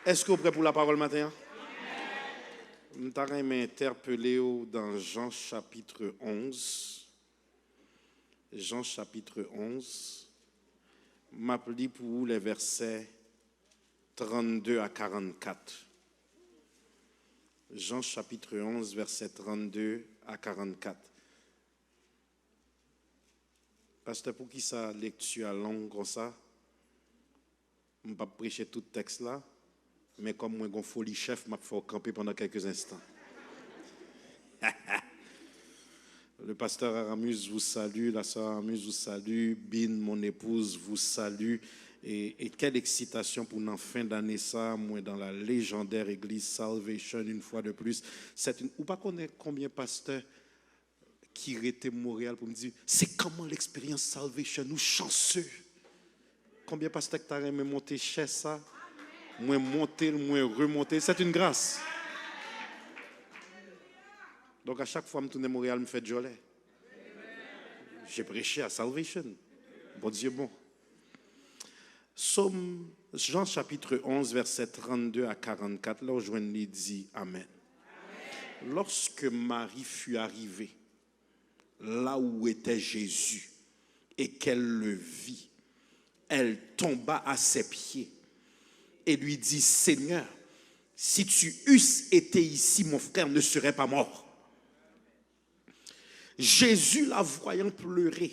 Est-ce que vous êtes prêts pour la parole matin? Nous allons m'interpeller dans Jean chapitre 11. Jean chapitre 11. M'appeler pour vous les versets 32 à 44. Jean chapitre 11, versets 32 à 44. Pasteur, pour qui ça lecture longue comme ça? Je ne vais pas prêcher tout le texte là, mais comme moi, j'ai folie chef, je vais faire camper pendant quelques instants. Le pasteur Aramus vous salue, la sœur Aramus vous salue, Bin, mon épouse, vous salue. Et quelle excitation pour une fin d'année ça, moi dans la légendaire église Salvation une fois de plus. Ou pas connaître combien de pasteurs qui étaient Montréal pour me dire, c'est comment l'expérience Salvation, nous chanceux. Combien de pasteurs qui t'ont monté chez ça, moi monter, moi remonter, c'est une grâce. Donc à chaque fois que je tourne à Montréal, je me fais jolie. J'ai prêché à Salvation. Bon Dieu bon. Somme Jean chapitre 11, verset 32 à 44, là où je dit Amen. Lorsque Marie fut arrivée, là où était Jésus, et qu'elle le vit, elle tomba à ses pieds et lui dit, Seigneur, si tu eusses été ici, mon frère ne serait pas mort. Jésus, la voyant pleurer,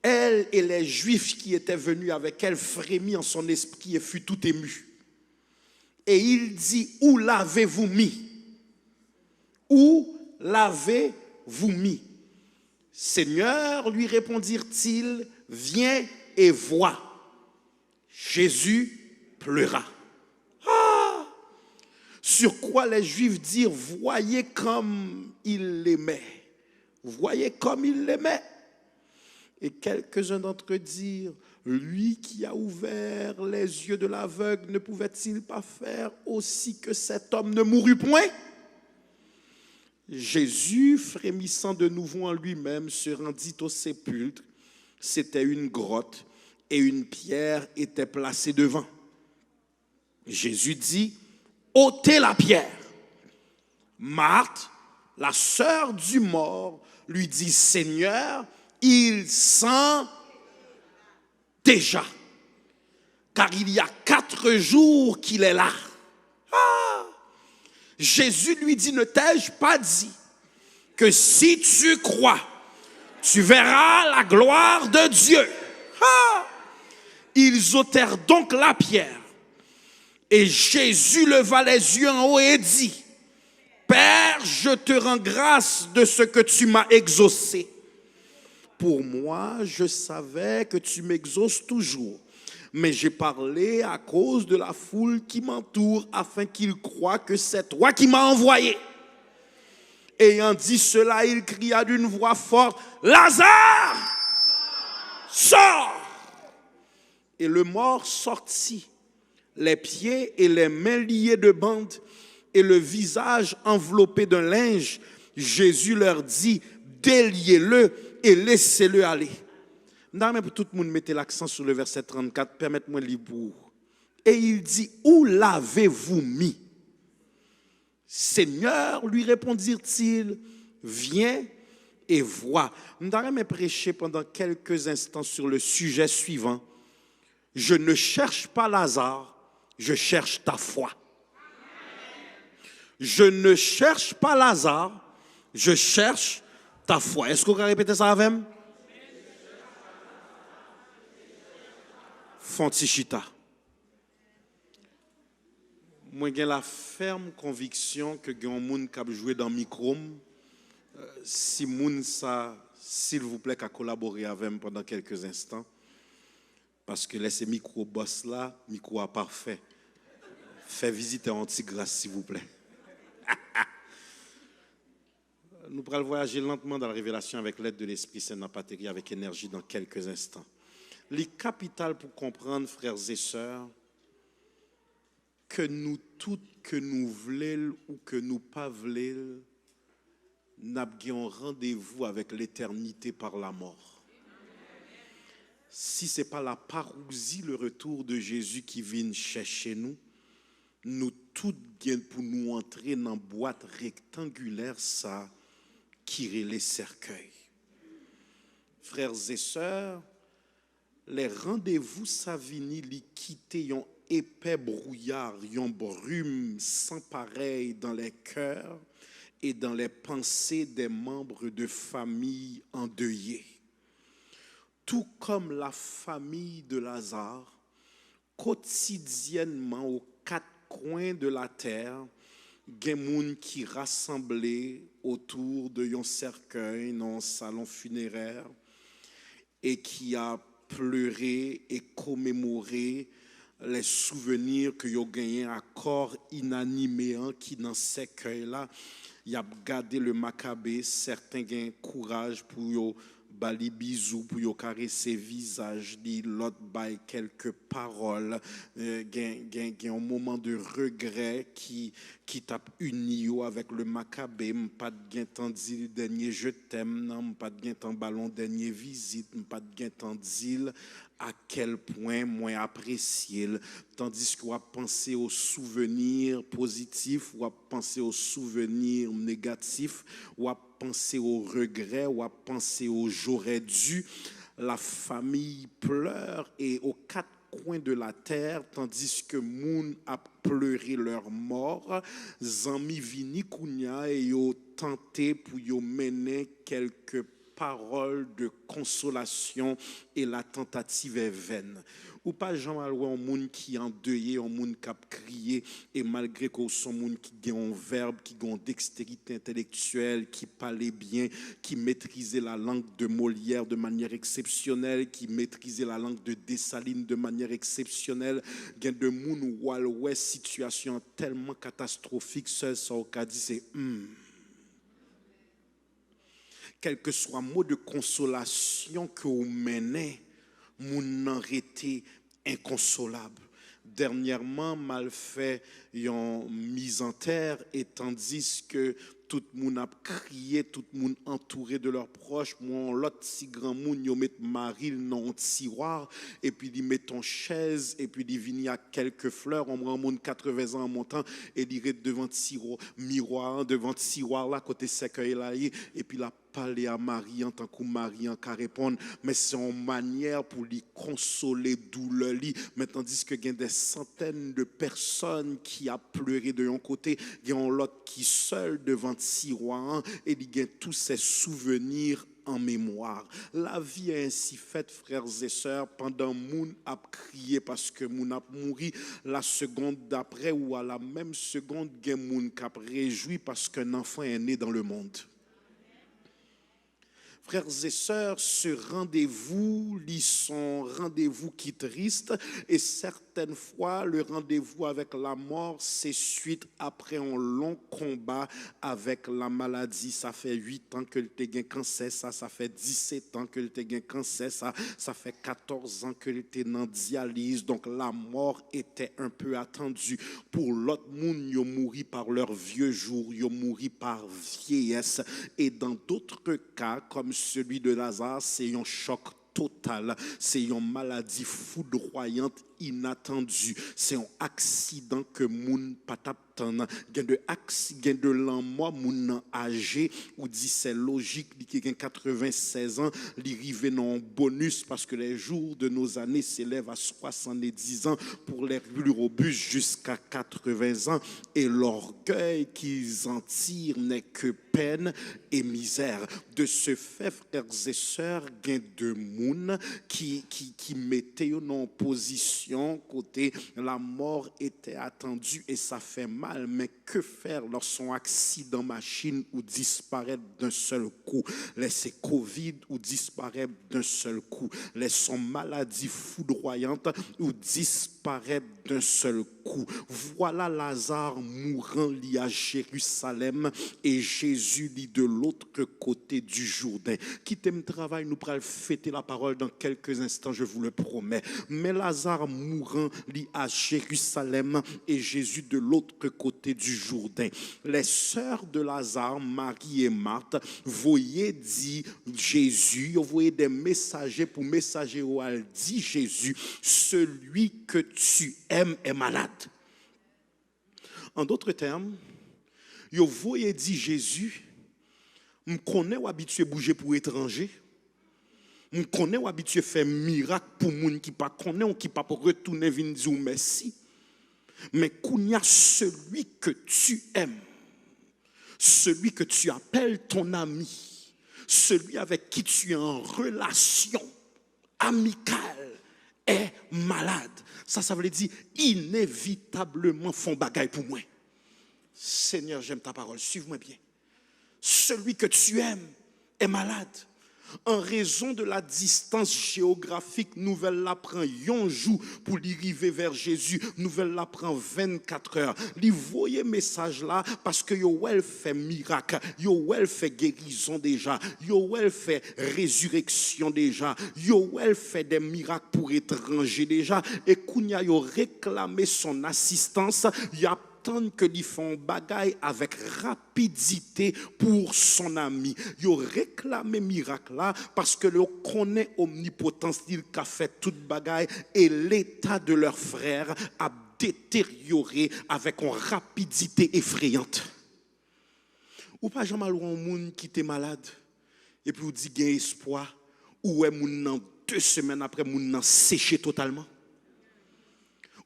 elle et les Juifs qui étaient venus avec elle frémit en son esprit et fut tout ému. Et il dit, où l'avez-vous mis? Où l'avez-vous mis? Seigneur, lui répondirent-ils, viens et vois. Jésus pleura. Ah! Sur quoi les Juifs dirent, voyez comme il l'aimait. Voyez comme il l'aimait. Et quelques-uns d'entre eux dirent, lui qui a ouvert les yeux de l'aveugle, ne pouvait-il pas faire aussi que cet homme ne mourût point? Jésus, frémissant de nouveau en lui-même, se rendit au sépulcre. C'était une grotte et une pierre était placée devant. Jésus dit, ôtez la pierre. Marthe, la sœur du mort, lui dit, Seigneur, il sent déjà, car il y a 4 jours qu'il est là. Ah! Jésus lui dit, ne t'ai-je pas dit que si tu crois, tu verras la gloire de Dieu. Ah! Ils ôtèrent donc la pierre. Et Jésus leva les yeux en haut et dit, Père, je te rends grâce de ce que tu m'as exaucé. Pour moi, je savais que tu m'exauces toujours, mais j'ai parlé à cause de la foule qui m'entoure afin qu'ils croient que c'est toi qui m'as envoyé. Ayant dit cela, il cria d'une voix forte, Lazare, sors! Et le mort sortit, les pieds et les mains liés de bandes et le visage enveloppé d'un linge. Jésus leur dit, déliez-le et laissez-le aller. Mais pour tout le monde, mettez l'accent sur le verset 34, permettez-moi de lire pour vous. Et il dit, où l'avez-vous mis? Seigneur, lui répondirent-ils, viens et vois. Nous allons prêcher pendant quelques instants sur le sujet suivant. Je ne cherche pas Lazare, je cherche ta foi. Je ne cherche pas Lazare, je cherche ta foi. Est-ce que vous pouvez répéter ça avec moi? Fontichita. Moi, j'ai la ferme conviction que il y a un monde qui a joué dans le micro. Si moun ça, s'il vous plaît, qu'à collaborer avec moi pendant quelques instants. Parce que laissez micro boss là, micro à parfait. Fais visiter Antigrâce, s'il vous plaît. Nous pourrons voyager lentement dans la révélation avec l'aide de l'Esprit Saint dans Pathérie avec énergie dans quelques instants. Les capitales pour comprendre, frères et sœurs, que nous toutes, que nous voulons ou que nous pas voulons, nous avons un rendez-vous avec l'éternité par la mort. si ce n'est pas la parousie, le retour de Jésus qui vient chercher nous, nous tous bien pour nous entrer dans la boîte rectangulaire ça qui les cercueils. Frères et sœurs, les rendez-vous ça vini li quitter yon épais brouillard, yon brume sans pareil dans les cœurs et dans les pensées des membres de famille endeuillés. Tout comme la famille de Lazare, quotidiennement aux quatre coins de la terre, gen moun qui rassemblés autour de yon cercueil dans un salon funéraire et qui a pleuré et commémoré les souvenirs que yo gagné à corps inanimé qui dans ce cercueil là, y a gardé le macabé, certains gain courage pour yo bali bisou pour yo caresser visage li, l'autre bail quelques paroles, gain un moment de regret qui tape uni yo avec le macabé, pas de gain temps dire dernier je t'aime, non pas de gain temps ballon dernier visite, pas de gain temps dire à quel point moi apprécié, tandis que on penser aux souvenirs positifs ou à penser aux souvenirs négatifs ou à penser aux regrets ou à penser aux j'aurais dû. La famille pleure et aux quatre coins de la terre, tandis que moun a pleuré leur mort, zami vini kounya et yo tenté pour yo mener quelques paroles de consolation et la tentative est vaine. Ou pas Jean Maloué, un monde qui endeuillé, un monde qui a crié, et malgré qu'on soit un monde qui a un verbe, qui a une dextérité intellectuelle, qui parlait bien, qui maîtrisait la langue de Molière de manière exceptionnelle, qui maîtrisait la langue de Dessalines de manière exceptionnelle, il y a de monde où ouais situation tellement catastrophique, seul ça au dit c'est quel que soit mot de consolation que vous menez, moun en été inconsolable. Dernièrement, mal fait, yon mise en terre, et tandis que tout le monde a crié, tout le monde entouré de leurs proches, moi, l'autre si grand monde, yon met Maril dans un tiroir, et puis il met ton chaise, et puis il vient à quelques fleurs, on me monde 80 ans en montant, et il est devant miroir, devant tiroir là, côté cercueil là, et puis la parler à Marie en tant que Marie en qu'à répondre, mais c'est en manière pour lui consoler douleur li. Mais tandis que il y a des centaines de personnes qui a pleuré de un côté, il y a l'autre qui seul devant tiroir et il y a tous ces souvenirs en mémoire. La vie est ainsi faite, frères et sœurs, pendant moun a crié parce que moun a mouri, la seconde d'après ou à la même seconde, il y a moun qui a réjoui parce qu'un enfant est né dans le monde. Frères et sœurs, ce rendez-vous, ils sont rendez-vous qui triste et certaines fois, le rendez-vous avec la mort, c'est suite après un long combat avec la maladie. Ça fait 8 ans que tu as un cancer, ça fait 17 ans que tu as un cancer, ça fait 14 ans que tu es en dialyse. Donc la mort était un peu attendue. Pour l'autre monde, ils ont mouru par leur vieux jour, ils ont mouru par vieillesse. Et dans d'autres cas, comme celui de Lazare, c'est un choc total, c'est une maladie foudroyante inattendue, c'est un accident que moun patap tan, gen de l'an moi moun âgé ou dit c'est logique li gen 96 ans, li rive non bonus parce que les jours de nos années s'élèvent à 70 ans pour les plus robustes jusqu'à 80 ans et l'orgueil qu'ils en tirent n'est que peine et misère. De ce fait, frères et sœurs, gen de moun qui mettaient en position côté la mort était attendue et ça fait mal, mais que faire lorsqu'on accident machine ou disparaît d'un seul coup, laisser Covid ou disparaît d'un seul coup, laisser maladie foudroyante ou disparaît d'un seul coup. Voilà Lazare mourant li à Jérusalem et Jésus lit de l'autre côté du Jourdain. Qui t'aime travail nous pral fêter la parole parole dans quelques instants, je vous le promets. Mais Lazare mourant, lit à Jérusalem et Jésus de l'autre côté du Jourdain. Les sœurs de Lazare, Marie et Marthe, voyaient dit Jésus, vous voyez des messagers pour messager où elle dit Jésus, celui que tu aimes est malade. En d'autres termes, vous voyez dit Jésus, je connais ou habitué à bouger pour étranger. Je connais ou habitué à faire miracle pour les gens qui ne connaissent pas ou qui ne peuvent pas retourner venir dire merci. Mais qu'il y a celui que tu aimes, celui que tu appelles ton ami, celui avec qui tu es en relation amicale est malade. Ça veut dire inévitablement font bagaille pour moi. Seigneur, j'aime ta parole, suive-moi bien. Celui que tu aimes est malade. En raison de la distance géographique, nouvelle la prend un jour pour y arriver vers Jésus. Nouvelle la prend 24 heures. Li voyez message là parce que yo elle fait miracle, yo elle fait guérison déjà, yo elle fait résurrection déjà, yo elle fait des miracles pour étrangers déjà. Et kounya yo réclamé son assistance, y a que lui font bagaille avec rapidité pour son ami. Ils ont réclamé miracle là parce que le connaît omnipotence il a fait toute bagaille et l'état de leur frère a détérioré avec une rapidité effrayante. Ou pas jamais un monde qui était malade et puis vous dit qu'il y a espoir ou est moun 2 semaines après moun séché totalement.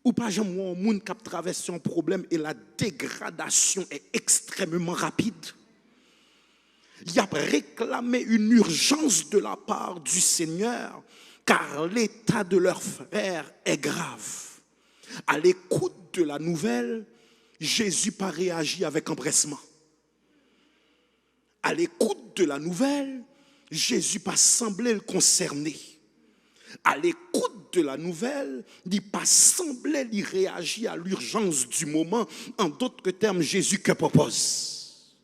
Ou pas jamais un monde qui a traversé un problème et la dégradation est extrêmement rapide. Il a réclamé une urgence de la part du Seigneur car l'état de leur frère est grave. À l'écoute de la nouvelle, Jésus n'a pas réagi avec empressement. À l'écoute de la nouvelle, Jésus n'a pas semblé le concerner. À l'écoute de la nouvelle, il n'a pas semblé lui réagir à l'urgence du moment. En d'autres termes, Jésus que propose.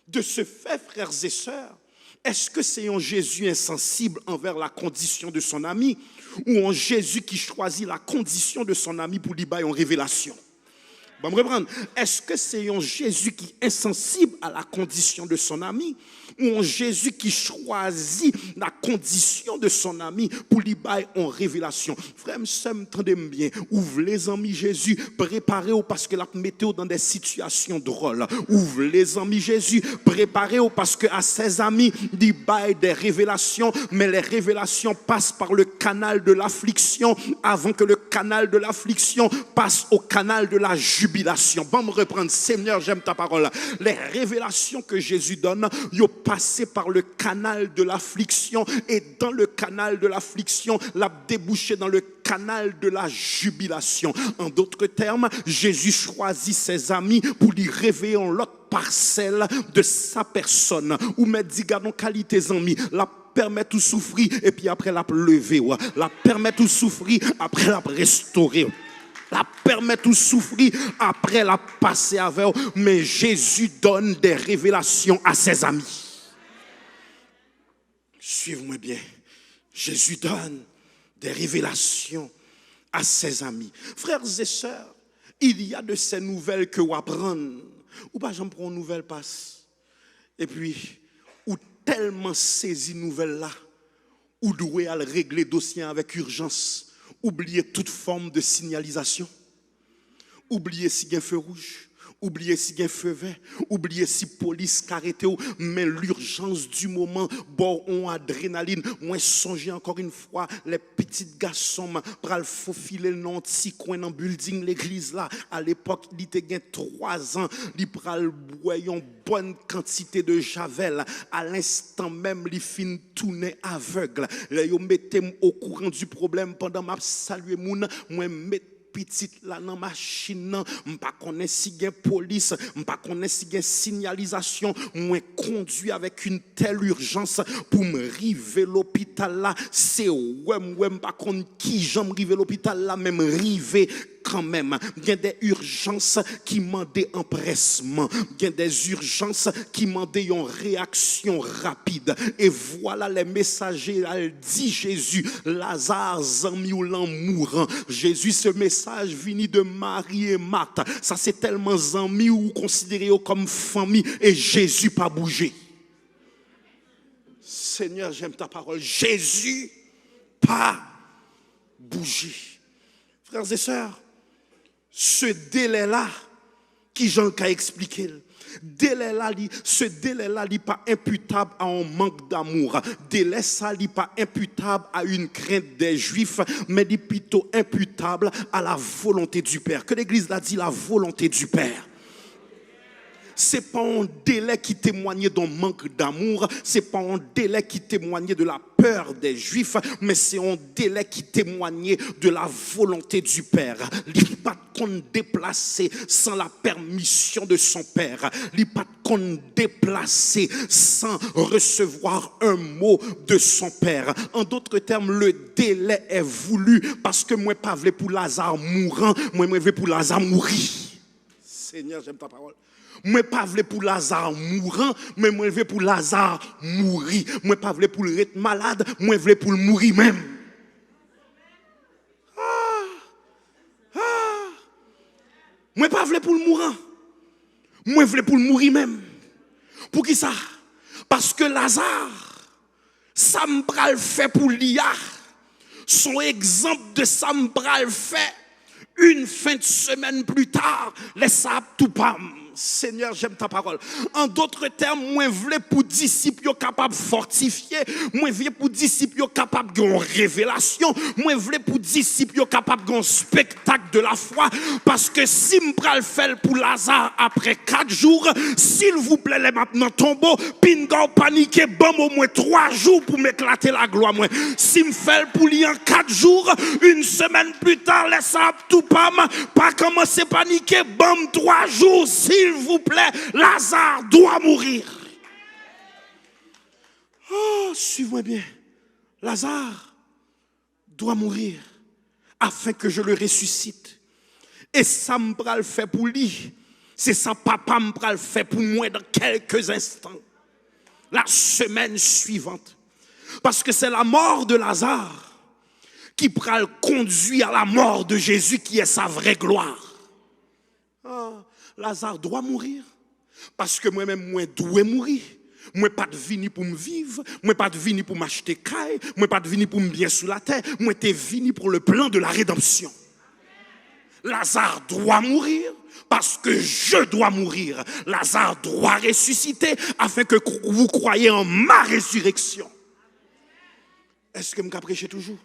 De ce fait, frères et sœurs, est-ce que c'est un Jésus insensible envers la condition de son ami ou un Jésus qui choisit la condition de son ami pour lui donner une révélation? Bon, me reprendre. Est-ce que c'est un Jésus qui est insensible à la condition de son ami ou un Jésus qui choisit la condition de son ami pour lui bailler en révélation? Frère, m'entendez bien. Ouvrez les amis Jésus, préparez-vous parce que la mettez dans des situations drôles. Ouvrez les amis Jésus, préparez-vous parce que à ses amis, il baille des révélations, mais les révélations passent par le canal de l'affliction avant que le canal de l'affliction passe au canal de la jubilation. Bon, me reprendre, Seigneur, j'aime ta parole. Les révélations que Jésus donne, ils ont passé par le canal de l'affliction et dans le canal de l'affliction, l'a débouché dans le canal de la jubilation. En d'autres termes, Jésus choisit ses amis pour lui révéler en l'autre parcelle de sa personne. Ou me dit, gardons qualité amis, la permet tout souffrir et puis après la lever, la permet tout souffrir après la restaurer. La permet tout souffrir, après la passer avec eux. Mais Jésus donne des révélations à ses amis. Suivez-moi bien. Jésus donne des révélations à ses amis. Frères et sœurs, il y a de ces nouvelles que vous apprenez. Ou pas, j'en prends une nouvelle passe. Et puis, ou tellement saisi nouvelle là, ou doué à régler dossier avec urgence. Oubliez toute forme de signalisation. Oubliez s'il y a un feu rouge. Oubliez s'il y a un feu vert. Oubliez si police arrêté. Mais l'urgence du moment, bon, on adrénaline. Moi, songez encore une fois, les petits garçons, pral faufiler le petit coin dans le building, l'église là. À l'époque, il était 3 ans. Il pral boyon bonne quantité de javel. À l'instant même, il fin tourner aveugle. Yo mettez au courant du problème pendant ma saluer moun, moi mettez petite là dans machine, m'pas connais si gen police, m'pas connais si gen signalisation, moi conduit avec une telle urgence pour me river l'hôpital là, c'est ouais m'pas connais qui j'aime river l'hôpital là, même river quand même. Il y a des urgences qui mandaient empressement. Il y a des urgences qui mandaient une réaction rapide. Et voilà les messagers, elle dit Jésus, Lazare, zami ou l'en mourant. Jésus, ce message vini de Marie et Marthe. Ça c'est tellement zami ou considéré comme famille et Jésus pas bougé. Seigneur, j'aime ta parole. Jésus pas bougé. Frères et sœurs, ce délai-là, qui Jean a expliqué, ce délai-là n'est pas imputable à un manque d'amour. Délai ça n'est pas imputable à une crainte des Juifs, mais il est plutôt imputable à la volonté du Père. Que l'Église l'a dit, la volonté du Père. C'est pas un délai qui témoignait d'un manque d'amour, c'est pas un délai qui témoignait de la peur des Juifs, mais c'est un délai qui témoignait de la volonté du Père. Il n'est pas qu'on déplacé sans la permission de son Père. Il n'est pas qu'on déplacé sans recevoir un mot de son Père. En d'autres termes, le délai est voulu parce que moi pas voulu pour Lazare mourant, moi veux pour Lazare mourir. Seigneur, j'aime ta parole. Moi pas voulu pour Lazare mourant, mais moi veux pour Lazare mourir. Moi pas voulu pour le être malade, moi veux pour le mourir même. Moi pas voulu pour le mourant. Moi veux pour le mourir même. Pour qui ça? Parce que Lazare, ça me pral fait pour l'IA. Son exemple de ça me pral fait une fin de semaine plus tard, les sables tout pam. Seigneur, j'aime ta parole. En d'autres termes, moi voulais pour disciples capables de fortifier, moi voulais pour disciples capables de révélation, moi voulais pour disciples capables de spectacle de la foi, parce que si me pral faire pour Lazare après 4 jours, s'il vous plaît, les maintenant tombeau, pinga paniqué, bon au moins 3 jours pour m'éclater la gloire moi. Si me fait pour lui en 4 jours, une semaine plus tard, les sables tout pas commencer à paniquer, bon 3 jours, s'il vous plaît, Lazare doit mourir. Oh, suivez-moi bien. Lazare doit mourir afin que je le ressuscite. Et ça me le fait pour lui. C'est ça papa me le fait pour moi dans quelques instants. La semaine suivante. Parce que c'est la mort de Lazare qui le conduit à la mort de Jésus qui est sa vraie gloire. Ah. Lazare doit mourir. Parce que moi-même, moi, dois mourir. Moi, pas de vini pour me vivre. Moi, pas de vini pour m'acheter caille. Moi, pas de vini pour me bien sous la terre. Moi, t'es vini pour le plan de la rédemption. Lazare doit mourir parce que je dois mourir. Lazare doit ressusciter afin que vous croyez en ma résurrection. Est-ce que je me prêcher toujours?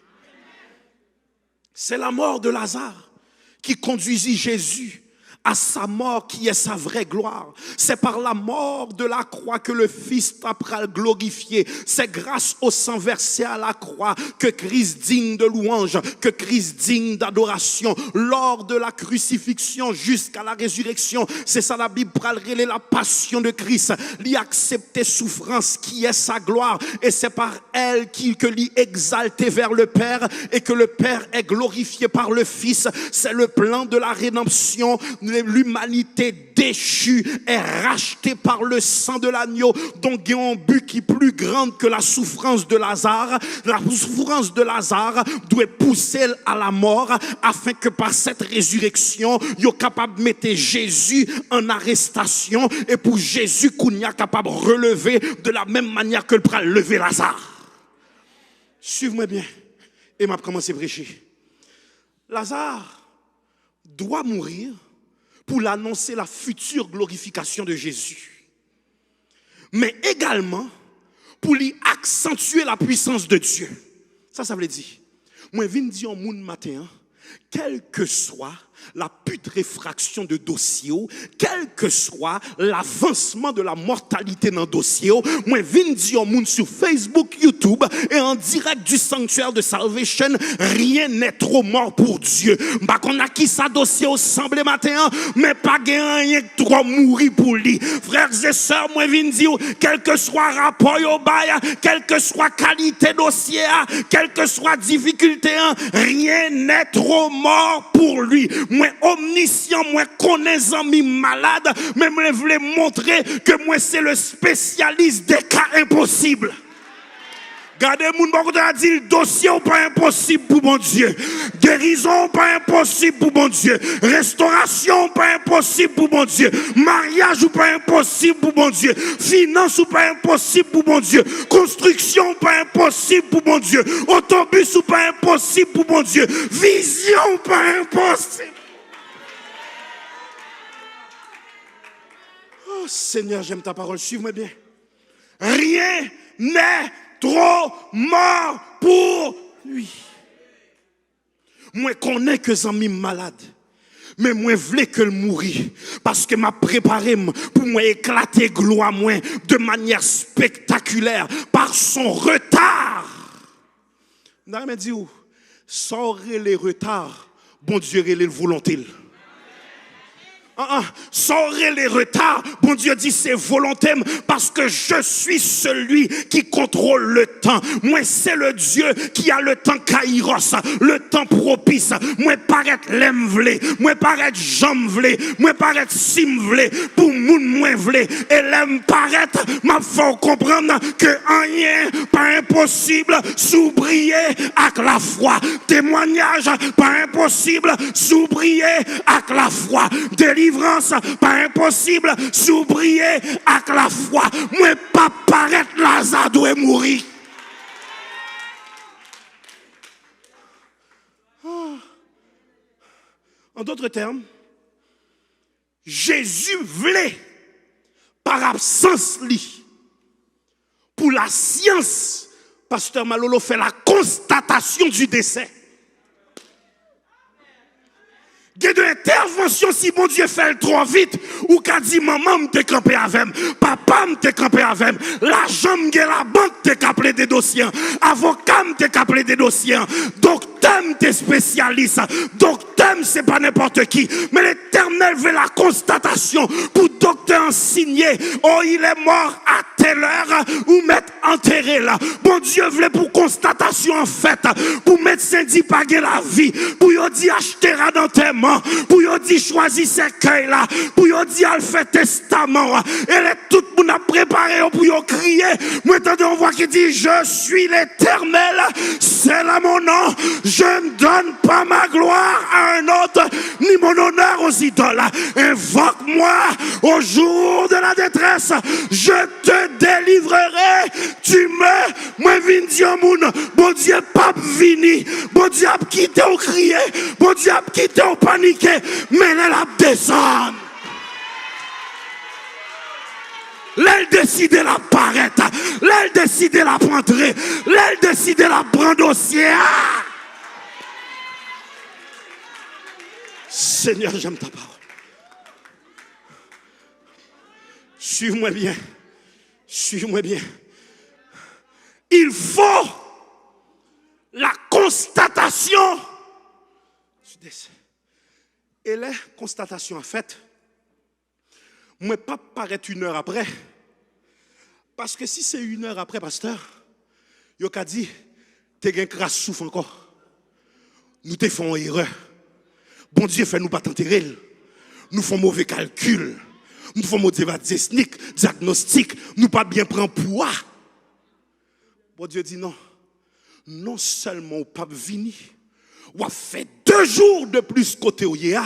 C'est la mort de Lazare qui conduisit Jésus à sa mort qui est sa vraie gloire. C'est par la mort de la croix que le Fils t'a glorifié. C'est grâce au sang versé à la croix que Christ digne de louange, que Christ digne d'adoration. Lors de la crucifixion jusqu'à la résurrection, c'est ça la Bible pral relayer la passion de Christ. L'y accepter souffrance qui est sa gloire et c'est par elle que l'y exalté vers le Père et que le Père est glorifié par le Fils. C'est le plan de la rédemption. L'humanité déchue est rachetée par le sang de l'agneau. Donc il y a un but qui est plus grand que la souffrance de Lazare. La souffrance de Lazare doit pousser à la mort afin que par cette résurrection, il soit capable de mettre Jésus en arrestation et pour Jésus qu'on y a capable de relever de la même manière que le bras lever Lazare. Suivez-moi bien et m'a commencé à prêcher. Lazare doit mourir pour l'annoncer la future glorification de Jésus. Mais également pour lui accentuer la puissance de Dieu. Ça veut dire, moi, je viens dire au monde matin, quelle que soit la putréfaction de dossier, quel que soit l'avancement de la mortalité dans le dossier, moi, viens dire au monde sur Facebook, YouTube et en direct du sanctuaire de Salvation, rien n'est trop mort pour Dieu. Bah, qu'on a qui ça dossier au semblé matin, mais pas rien trop mourir pour lui. Frères et sœurs, moi, viens dire, quel que soit rapport au bail, quelle que soit qualité dossier, quelle que soit difficulté, rien n'est trop mort pour lui. Moi omniscient, moi connais amis malades, mais je voulais montrer que moi c'est le spécialiste des cas impossibles. Gardez moun beaucoup a dit dossier ou pas impossible pour mon Dieu. Guérison pas impossible pour mon Dieu. Restauration pas impossible pour mon Dieu. Mariage ou pas impossible pour mon Dieu. Finance ou pas impossible pour mon Dieu. Construction pas impossible pour mon Dieu. Autobus ou pas impossible pour mon Dieu. Vision pas impossible. Oh Seigneur, j'aime ta parole, suivez-moi bien. Rien n'est trop mort pour lui. Moi connais que zami malade, mais moi voulais que le mourir parce que m'a préparé pour moi éclater gloire moi de manière spectaculaire par son retard. N'a me dit où sortez les retards, bon Dieu les volonté. Sortez les retards. Bon Dieu dit c'est volonté parce que je suis celui qui contrôle le temps. Moi c'est le Dieu qui a le temps kairos, le temps propice. Moi paraître l'aime vle, moi paraître jambe vle, moi paraître sim vle, pour moun moi vle. Et l'aime paraître, m'a faut comprendre que rien pas impossible s'oublier avec la foi. Témoignage pas impossible s'oublier avec la foi. Délivrance, pas impossible, s'oublier avec la foi. Moi, pas paraître Lazare doit mourir. En d'autres termes, Jésus voulait, par absence, pour la science, Pasteur Malolo fait la constatation du décès. Il y a de l'intervention si bon Dieu fait le trop vite ou qu'a dit maman m'te campé avec papa m'te campé avec l'argent m'te la banque t'es capé des dossiers avocat m'te capé des dossiers docteur m'te spécialiste docteur c'est pas n'importe qui mais l'Éternel veut la constatation pour docteur signer oh il est mort à telle heure ou mettre enterré là bon Dieu voulait pour constatation en fait pour médecin dit pas la vie pour y dit acheter dentairement pour y dire choisir ces cueils là pour y dire al fait testament et tout le monde a préparé pour y crier maintenant on voit qui dit je suis l'Éternel c'est là mon nom je ne donne pas ma gloire à un autre ni mon honneur aux idoles invoque-moi au jour de la détresse je te délivrerai tu me moi vin dire moun bon Dieu pas vini bon Dieu a quitté au crier bon Dieu a quitté au paniqué, mais elle a descendu. Elle décide de la paraître, elle décide de la prendre, elle décide de la prendre dossier. Seigneur, j'aime ta parole. Suive-moi bien. Suive-moi bien. Il faut la constatation du décès. Et la constatation en fait, moi pas paraître une heure après. Parce que si c'est une heure après, pasteur, il a dit, tu as un crasse souffle encore. Nous te faisons erreur. Bon Dieu fait nous pas t'enterrer. Nous faisons mauvais calcul. Nous faisons mauvais diagnostic. Nous pas bien prendre poids. Bon Dieu dit non. Non seulement au pape vini, ou a fait 2 jours de plus côté où il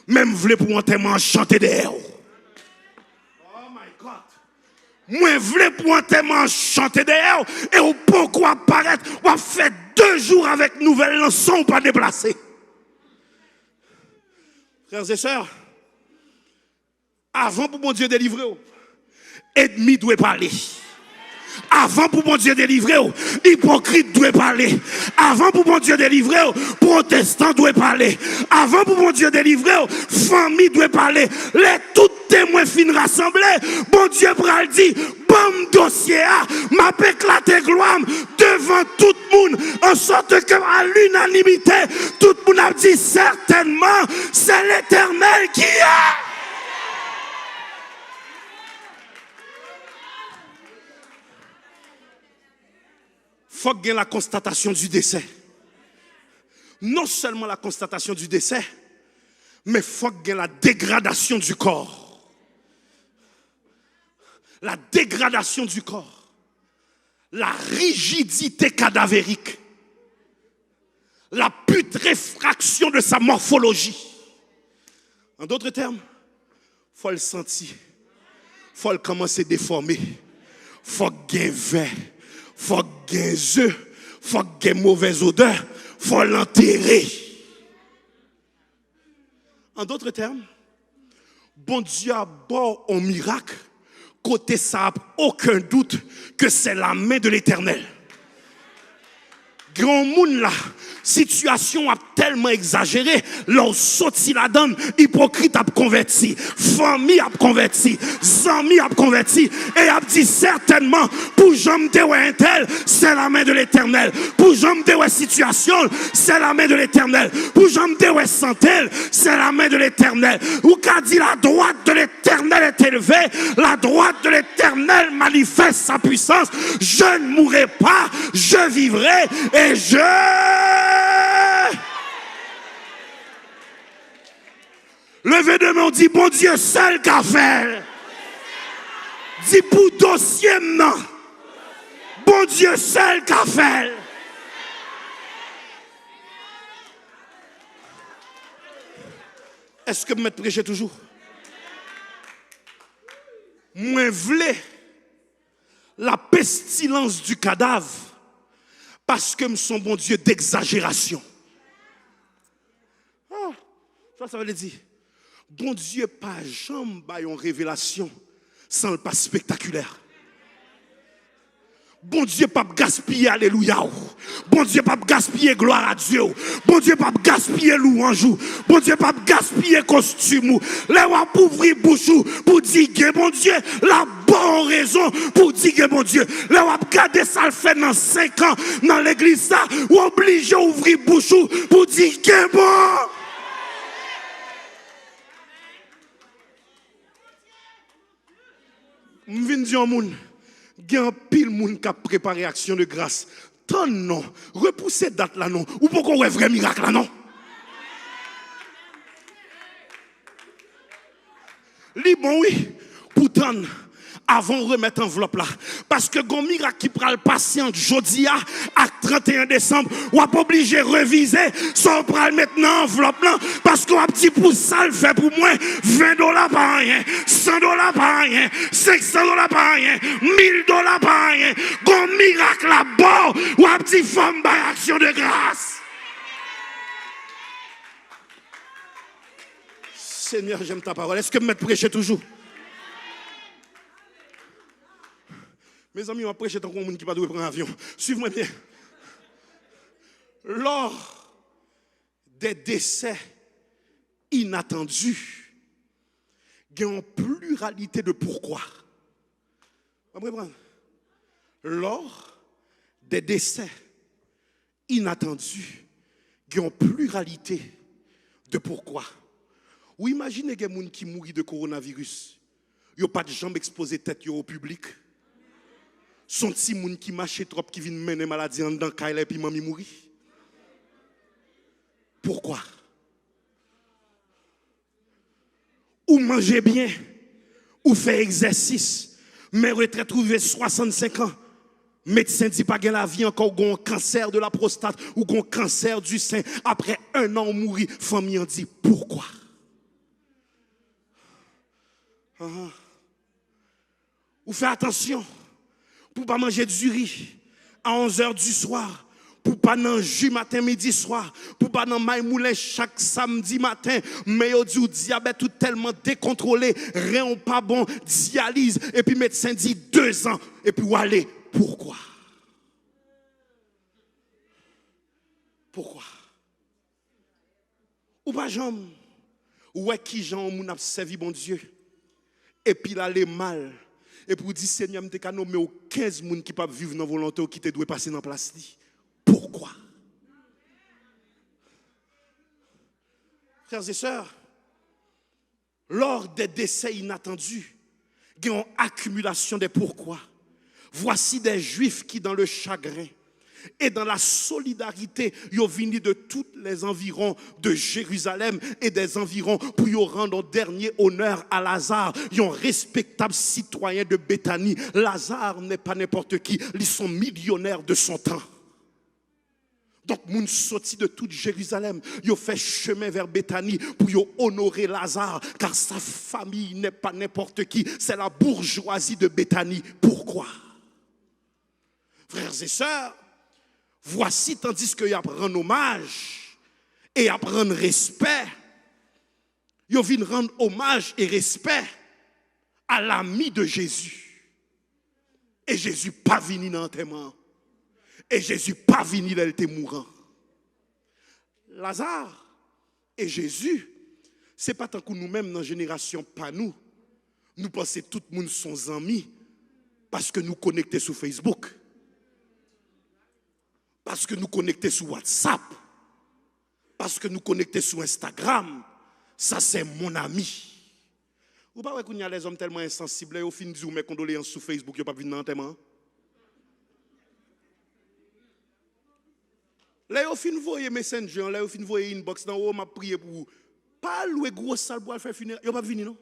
même voulez pour enterrement chanter derrière. Oh my God. Moi voulez pour enterrement chanter derrière et ou pourquoi apparaître ou a fait 2 jours avec nouvelle lançon pas déplacé. Frères et sœurs, avant pour mon Dieu délivrer, ennemi doit parler. Avant pour mon Dieu délivrer, hypocrite doit parler. Avant pour mon Dieu délivrer, protestant doit parler. Avant pour mon Dieu délivrer, famille doit parler. Les tout témoins fin rassemblés, bon Dieu pral dit, bon dossier m'a éclaté gloire devant tout le monde, en sorte que à l'unanimité, tout le monde a dit certainement, c'est l'Éternel qui est. Faut qu'il y ait la constatation du décès. Non seulement la constatation du décès, Mais il faut qu'il y ait la dégradation du corps. La dégradation du corps. La rigidité cadavérique. La putréfaction de sa morphologie. En d'autres termes, il faut le sentir. Il faut le commencer à déformer. Il faut qu'il y ait vert. Il faut qu'il y ait œufs. Il faut qu'il y ait mauvaise odeur. Il faut l'enterrer. En d'autres termes, bon Dieu a beau un miracle, côté ça, aucun doute que c'est la main de l'Éternel. Grand monde là, situation a tellement exagéré, leur sorti la donne, hypocrite a converti, famille a converti, amis a converti, et a dit certainement, pour jambe de un tel, c'est la main de l'Éternel. Pour jambe de situation, c'est la main de l'Éternel. Pour jambe de santé, c'est la main de l'Éternel. Ou qu'a dit la droite de l'Éternel est élevée, la droite de l'Éternel manifeste sa puissance. Je ne mourrai pas, je vivrai et levez de main, dit bon Dieu seul qu'a fait. Dit pour dossier non. Bon Dieu seul qu'a fait. Est-ce que vous m'êtes prêché toujours? Moi v'lais la pestilence du cadavre. Parce que nous sommes bon Dieu d'exagération. Ça veut dire, bon Dieu pas jamais une révélation sans le pas spectaculaire. Bon Dieu pas gaspiller alléluia. Bon Dieu pas gaspiller gloire à Dieu. Bon Dieu pas gaspiller louange. Bon Dieu pas gaspiller costume. Là on ouvrir bouche pour dire que bon Dieu la bonne raison pour dire que bon Dieu. Là on regarder ça le fait dans 5 ans dans l'église ça ou obligé ouvrir bouche pour dire que bon. M'vinn dire au monde il y a un pile moun qui a préparé action de grâce. Tant non, repousser date là non. Ou pourquoi un vrai miracle là non? Li bon oui, pourtant avant de remettre enveloppe là. Parce que gon miracle qui prend le patient jeudi à 31 décembre, ou pas obligé de reviser, sans prendre maintenant enveloppe là. Parce qu'on a petit pour ça le fait pour moi, $20 par rien, $100 par rien, $500 par rien, $1000 par rien. Gon miracle là-bas, ou a petit femme par action de grâce. Seigneur, j'aime ta parole. Est-ce que me prêcher toujours? Mes amis, on va prêcher tant qu'on monde qui pas doit prendre un avion. Suivez-moi bien. Lors des décès inattendus, il y a une pluralité de pourquoi. Vous comprenez? Lors des décès inattendus, il y a une pluralité de pourquoi. Ou imaginez qu'il y a des gens qui mourent de coronavirus. Il n'y a pas de jambes exposées tête au public. Son petit moun qui marche trop qui vient mener maladie en dedans kaila et puis mami mourir. Pourquoi? Ou manger bien, ou faire exercice, mais retraite trouver 65 ans. Médecin dit pas que la vie encore gon cancer de la prostate ou gon cancer du sein après 1 an mourir. Famille en dit pourquoi? Ou faites attention pour ne pas manger du riz à 11h du soir, pour ne pas manger matin, midi, soir, pour ne pas manger moulin chaque samedi matin, mais au diabète tout tellement décontrôlé, rien pas bon, dialyse, et puis médecin dit 2 ans, et puis où aller? Pourquoi? Pourquoi? Ou pas jambe, ou est qui Jean moun a servi bon Dieu, et puis là les mal. Et pour dire, Seigneur, je t'ai nommé 15 personnes qui peuvent vivre dans la volonté ou qui te doivent passer dans la place. Pourquoi? Frères et sœurs, lors des décès inattendus, il y a une accumulation des pourquoi. Voici des juifs qui, dans le chagrin Et dans la solidarité, ils ont venu de tous les environs de Jérusalem et des environs pour y rendre dernier honneur à Lazare. Ils sont respectables citoyens de Béthanie. Lazare n'est pas n'importe qui, ils sont millionnaires de son temps. Donc, moun sorti de toute Jérusalem, ils ont fait chemin vers Béthanie pour honorer Lazare, car sa famille n'est pas n'importe qui, c'est la bourgeoisie de Béthanie. Pourquoi? Frères et sœurs, voici, tandis qu'il y a rendre hommage et à prendre respect, ils viennent rendre hommage et respect à l'ami de Jésus. Et Jésus pas venu dans l'enterrement. Et Jésus pas venu, il était mourant. Lazare et Jésus, c'est pas tant que nous-mêmes dans la génération, pas nous. Nous pensons que tout le monde sont amis parce que nous connectés sur Facebook. Parce que nous connectés sur WhatsApp. Parce que nous connectés sur Instagram. Ça, c'est mon ami. Vous ne savez pas qu'il y a des hommes tellement insensibles, au fin de dire mes condoléances sur Facebook, ils n'ont pas vu dans l'enterrement. Là, ils ont fini de voir Messenger, là, ils ont fini de voir inbox, dans haut, m'a prié pour vous. Pas louer gros salle pour faire funéraire. Ils n'ont pas venu, non?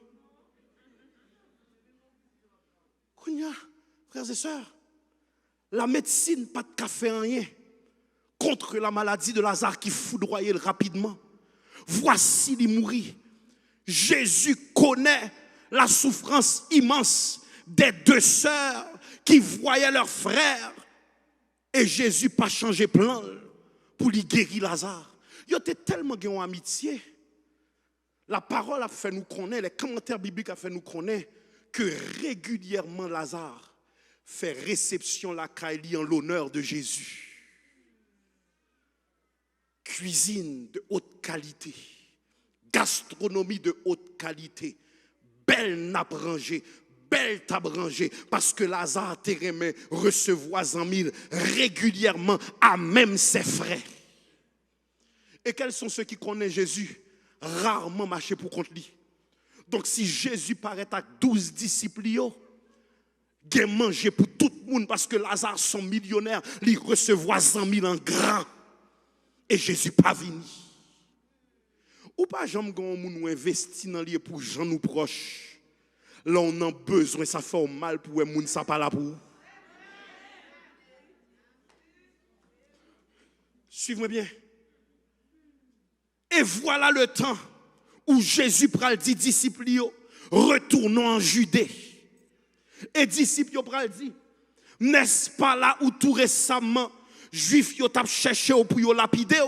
Kounya, frères et sœurs, la médecine, pas de café en rien. Contre la maladie de Lazare qui foudroyait rapidement. Voici les mourir. Jésus connaît la souffrance immense des deux sœurs qui voyaient leur frère. Et Jésus pas changé plan pour lui guérir Lazare. Il était tellement en amitié. La parole a fait nous connaître, les commentaires bibliques a fait nous connaître que régulièrement Lazare fait réception la caille en l'honneur de Jésus. Cuisine de haute qualité, gastronomie de haute qualité, belle nappe rangée, belle table rangée, parce que Lazare t'aimait recevoir en mille régulièrement à même ses frères. Et quels sont ceux qui connaissent Jésus? Rarement marcher pour contre lui. Donc si Jésus paraît à 12 disciples, il a mangé pour tout le monde parce que Lazare, son millionnaire, il recevoir 100 000 en grand. Et Jésus pas venu. Ou pas jamais quand on investit dans lui pour gens nous proches. Là on a besoin, ça fait mal pour les gens ça pas là pour. Suivez-moi bien. Et voilà le temps où Jésus pral dit disciples, retournons en Judée. Et disciples pral dit, n'est-ce pas là où tout récemment Juifs yo t'a cherché pour yo lapider?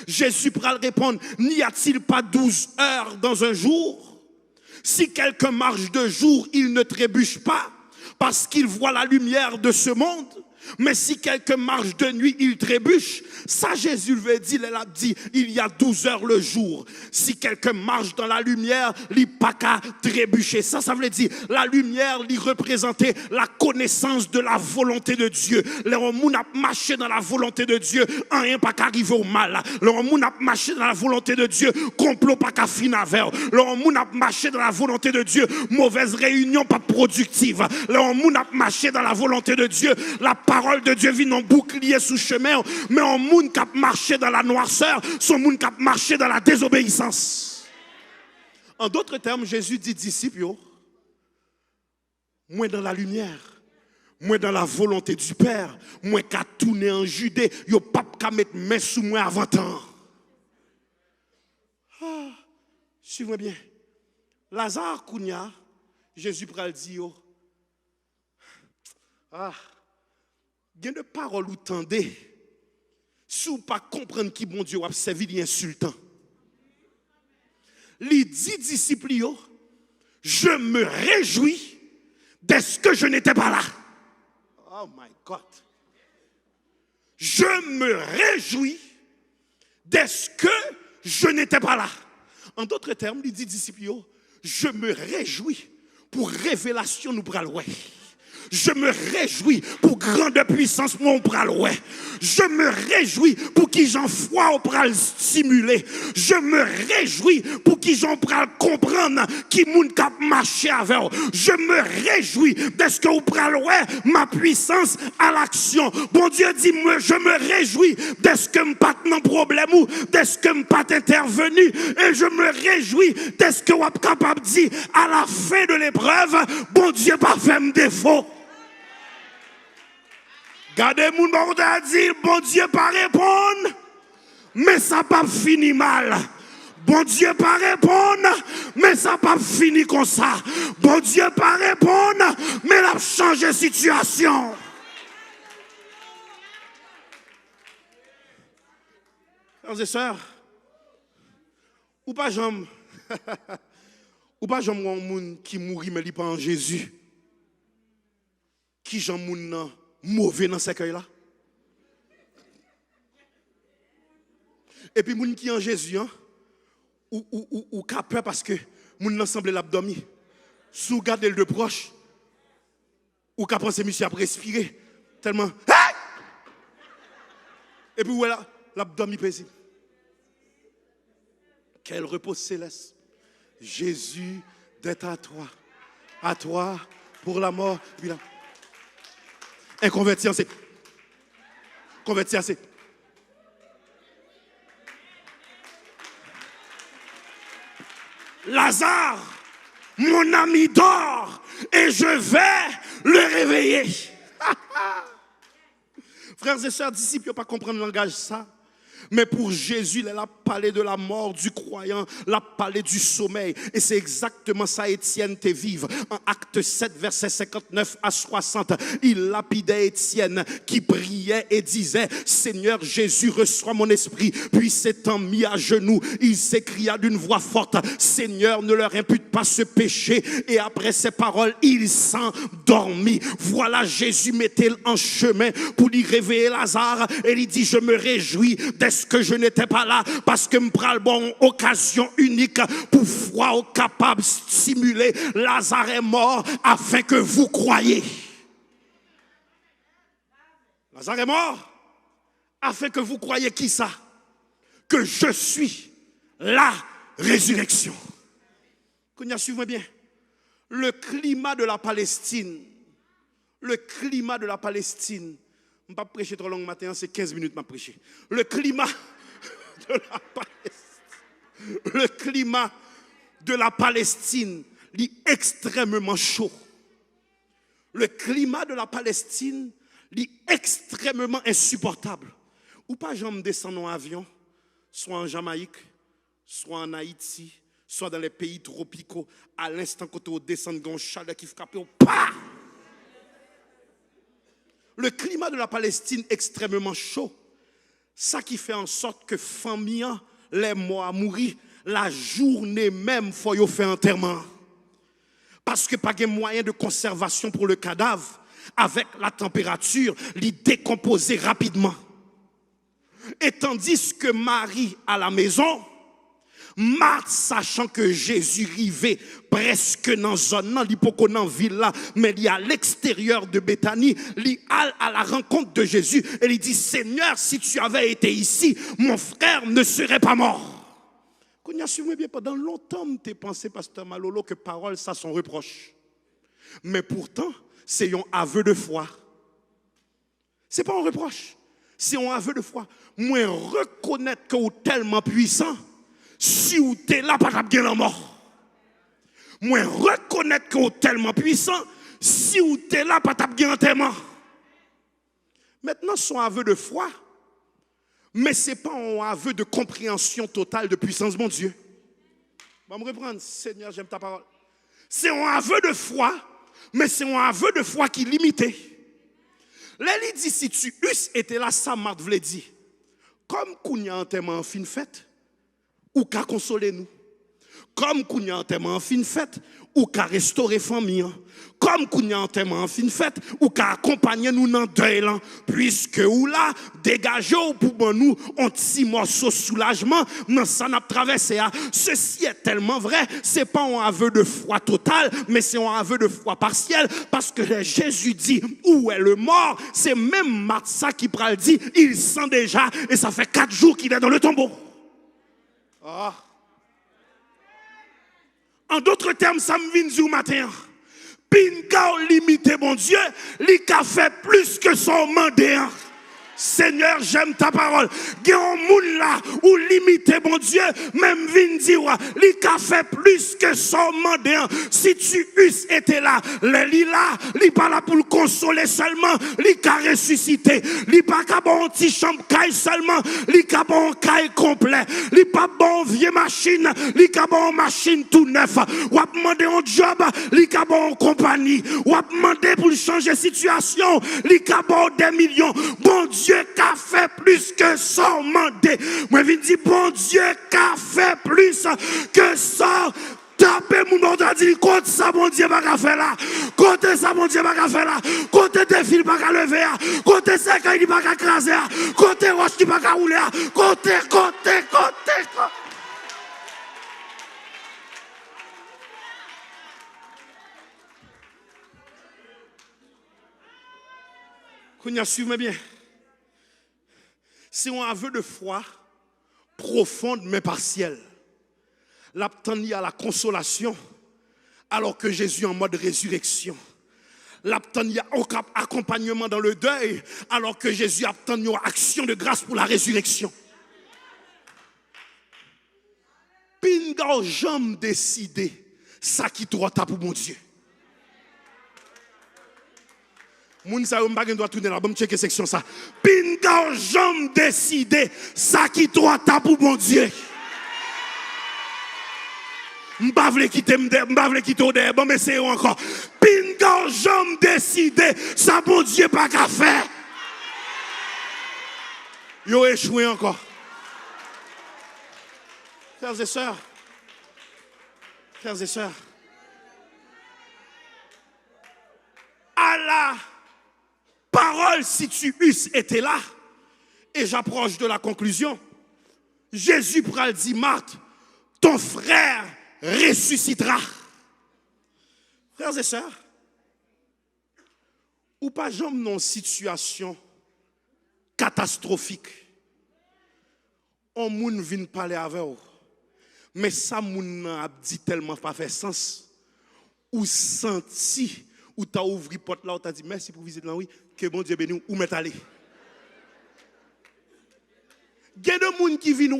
Jésus pral répondre, n'y a-t-il pas 12 heures dans un jour? Si quelqu'un marche de jour, il ne trébuche pas parce qu'il voit la lumière de ce monde. Mais si quelqu'un marche de nuit, il trébuche. Ça, Jésus veut dire, il a dit, il y a 12 heures le jour. Si quelqu'un marche dans la lumière, il n'a pas qu'à trébucher. Ça veut dire, la lumière, il représentait la connaissance de la volonté de Dieu. Les gens qui marché dans la volonté de Dieu, rien pas qu'à arriver au mal. Les gens qui marché dans la volonté de Dieu, complot pas qu'à finir avec. Les gens qui marché dans la volonté de Dieu, mauvaise réunion pas productive. Les gens qui marché dans la volonté de Dieu, la parole de Dieu vient en bouclier sous chemin, mais en monde qui a marché dans la noirceur, son monde qui a marché dans la désobéissance. En d'autres termes, Jésus dit disciples, moi dans la lumière, moi dans la volonté du Père, moi qui a tourné en Judée, yo pas qu'à mettre main sous moi avant temps. Ah, suivez-moi bien. Lazare Kounia, Jésus pral dit il y a de paroles ou tendez, si vous ne pas comprendre qui bon Dieu a servi l'insultant. Les 10 disciples, je me réjouis de ce que je n'étais pas là. Oh my God. Je me réjouis de ce que je n'étais pas là. En d'autres termes, les 10 disciples, je me réjouis pour révélation nous pral ouais. Je me réjouis pour grande puissance mon bras ouais. Je me réjouis pour qui j'en foi au pral stimuler. Je me réjouis pour qui j'en pral comprendre qui moun kap marcher avec. Je me réjouis de ce que au pral ouais ma puissance à l'action. Bon Dieu dit je me réjouis de ce que m'pas nan problème ou de ce que m'pas intervenu et je me réjouis de ce que vous êtes capable de dire à la fin de l'épreuve. Bon Dieu pas fait me défaut. Gardez mon monde à dire, bon Dieu pas répondre, mais ça pas fini mal. Bon Dieu pas répondre, mais ça pas fini comme ça. Bon Dieu pas répondre, mais il a changé situation. Frères et sœurs, ou pas jamais, ou pas jamais un monde qui mourit mais il pas en Jésus. Qui j'en moun mauvais dans ce cueil-là. Et puis, moun qui en Jésus, hein, ou qui a peur parce que moun nan semble l'abdomen. Sous garder le de proche, ou qui a pensé monsieur a respirer tellement. Hey! Et puis, voilà, l'abdomen paisible. Quel repos céleste. Jésus d'être à toi pour la mort. Puis là, un converti, c'est. Converti, c'est. Lazare, mon ami dort et je vais le réveiller. Frères et sœurs, disciples, ne pas comprendre le langage ça. Mais pour Jésus, il a parlé de la mort du croyant, il a parlé du sommeil. Et c'est exactement ça, Étienne te vive. En Acte 7, verset 59 à 60, il lapidait Étienne qui priait et disait, Seigneur Jésus, reçois mon esprit. Puis s'étant mis à genoux, il s'écria d'une voix forte, Seigneur, ne leur impute pas ce péché. Et après ces paroles, il s'endormit. Voilà, Jésus mettait en chemin pour lui réveiller Lazare. Et il dit, je me réjouis d'être que je n'étais pas là parce que me pral bon occasion unique pour foi capable de stimuler. Lazare est mort afin que vous croyiez. Lazare est mort afin que vous croyiez qui ça? Que je suis la résurrection. Qu'on suivez bien. Le climat de la Palestine. Le climat de la Palestine. Je ne vais pas prêcher trop long matin, c'est 15 minutes que je prêcher. Le climat de la Palestine. Le climat de la Palestine est extrêmement chaud. Le climat de la Palestine est extrêmement insupportable. Ou pas jamais descendre en avion, soit en Jamaïque, soit en Haïti, soit dans les pays tropicaux, à l'instant quand on descend dans chaleur qui frappe au pas. Le climat de la Palestine est extrêmement chaud. Ça qui fait en sorte que famille les morts à mourir la journée même faut y faire enterrement. Parce que pas de moyen de conservation pour le cadavre avec la température, il décomposer rapidement. Et tandis que Marie à la maison, Marthe, sachant que Jésus arrivait presque dans la zone, il pas dans ville là, mais il est à l'extérieur de Béthanie, il à la rencontre de Jésus et il dit, Seigneur, si tu avais été ici, mon frère ne serait pas mort. Qu'on y a su bien pendant longtemps, tu pensé, pasteur Malolo, que parole, ça son reproche. Mais pourtant, c'est un aveu de foi. Ce n'est pas un reproche, c'est un aveu de foi. Moi, reconnaître que vous êtes tellement puissant, si vous êtes là, pas bien la mort. Moi, reconnaître que vous êtes tellement puissant, si vous êtes là, pas bien enterrement. Maintenant, son aveu de foi, mais ce n'est pas un aveu de compréhension totale de puissance, mon Dieu. On va me reprendre, Seigneur, j'aime ta parole. C'est un aveu de foi, mais c'est un aveu de foi qui est limité. Là, il dit, si tu eusses été là, ça m'a dit, comme qu'on y a enterrement en fin de fête, ou qu'à consoler nous. Comme qu'on y a enterrement en fin fête, ou qu'à restaurer famille. Comme qu'on y a enterrement en fin fête, ou qu'à accompagner nous dans deuil là. Puisque ou là, dégagez pour nous un petit morceau de soulagement dans ça n'a traversé. Ceci est tellement vrai, c'est pas un aveu de foi total, mais c'est un aveu de foi partiel. Parce que Jésus dit, où est le mort? C'est même Martha qui pral dit, il sent déjà, et ça fait 4 jours qu'il est dans le tombeau. Ah. En d'autres termes, ça me vient du matin. Pinga limité, mon Dieu, li ka fait plus que son mandat. Seigneur, j'aime ta parole. Gen un moun là ou limité, mon Dieu, même vin dire, li ka fait plus que son mandat. Si tu eusses été là, li pas là pour le consoler seulement, li ka ressuscité, li pas ka bon petit chambre caille seulement, li ka bon caille complet, li pas bon vieux machine, li ka bon machine tout neuf. Ou a demandé un job, li ka bon compagnie, ou a demandé pour changer situation, li ka bon des millions. Bon Dieu qu'a fait plus que son mandat. Moi je dis bon Dieu qu'a fait plus que son. Tapez mon nom dit côté ça bon Dieu pas qu'à faire là. Côté ça bon Dieu pas qu'à faire là. Côté des fils pas qu'à lever là. Côté ça il pas qu'à craser là. Côté roche il pas qu'à rouler là. Côté. Qu'on y a suivi bien. C'est un aveu de foi profonde mais partielle. L'abtenir à la consolation alors que Jésus est en mode résurrection. L'abtenir au accompagnement dans le deuil alors que Jésus a obtenu une action de grâce pour la résurrection. Pinga jamais décidé ça qui doit pour mon Dieu. Moun sa yo m'bagay doit tourner là, bon checker section ça. Pinga jamais décidé ça qui doit pour mon Dieu. M'bavle quitter au derrière, bon mais c'est encore. Pinga jamais décidé ça mon Dieu pas qu'à faire. Yo échoué encore. Frères et sœurs. Allah parole, si tu eusses été là, et j'approche de la conclusion, Jésus pral dit, Marthe, ton frère ressuscitera. Frères et sœurs, ou pas jamais dans une situation catastrophique, on moun vient parler avec vous, mais ça moun a dit tellement pas fait sens, ou senti, ou t'as ouvert porte là, ou t'as dit merci pour visiter là, oui, que bon Dieu béni, ou m'est allé. Il y a des gens qui viennent,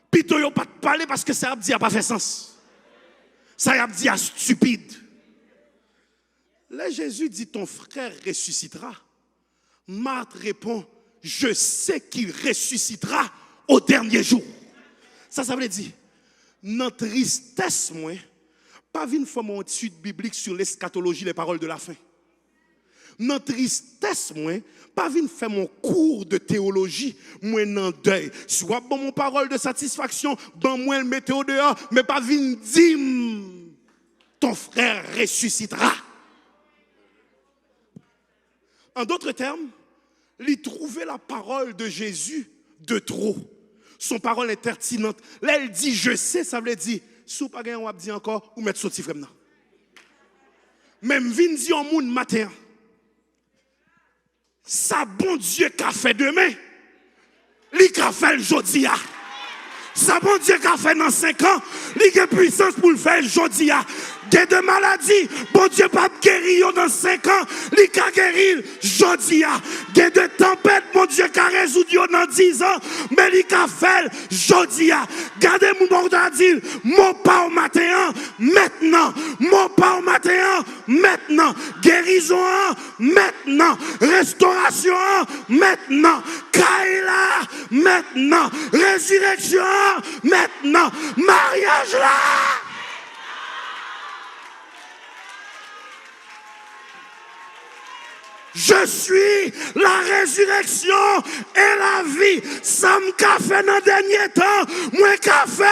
puis ils n'ont pas parler parce que ça a dit n'a pas fait sens. Ça a dit stupide. Là, Jésus dit ton frère ressuscitera. Marthe répond, je sais qu'il ressuscitera au dernier jour. Ça veut dire, notre tristesse, moi, pas venir faire mon étude biblique sur l'eschatologie, les paroles de la fin. Notre tristesse, moi, pas venir faire mon cours de théologie, moi, non deuil. Soit bon mon parole de satisfaction, bon moi, le météo dehors, mais pas venir dire, ton frère ressuscitera. En d'autres termes, il trouvait la parole de Jésus de trop. Son parole est pertinente. Là, elle dit, je sais, ça veut dire, si vous n'avez pas on va dire encore, ou mettre sorti vraiment. Même vin dit en monde matin, ça bon Dieu qu'a fait demain, lui qu'a fait le jeudi. Ça bon Dieu qu'a fait dans 5 ans, lui a puissance pour le faire le jeudi. Il y a des maladies, bon Dieu pas guérir dans 5 ans, lui qu'a guéri jeudi. Il y a des tempêtes, bon Dieu qu'a résolu dans 10 ans, mais lui qu'a fait jeudi. Gardez mon mot à dire, mon pas au matin, maintenant, mon pas au matin, maintenant, guérison, maintenant, restauration, maintenant, Kaila, maintenant, résurrection, maintenant, mariage là. Je suis la résurrection et la vie. Ça m'a fait dans le dernier temps. Moi qu'a fait.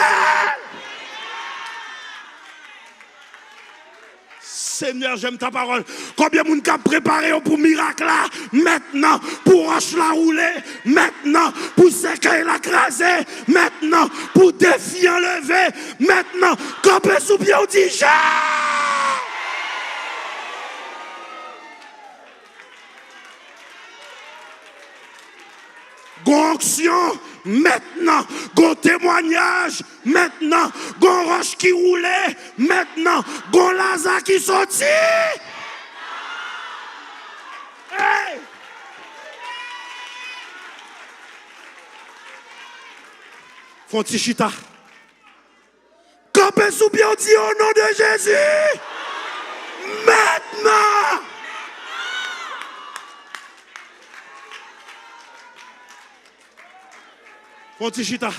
Seigneur, j'aime ta parole. Combien de monde qui a préparé pour miracle là? Maintenant, pour roche la rouler. Maintenant, pour séquer la craser. Maintenant, pour défi enlever. Maintenant, camper sous pied, on dit j'ai. Gon onction, maintenant, gon témoignage, maintenant, gon roche qui roulait, maintenant, gon Lazare qui sortit. Hey! Fontichita. Campez sous pied, on dit au nom de Jésus. Maintenant. Fontichita.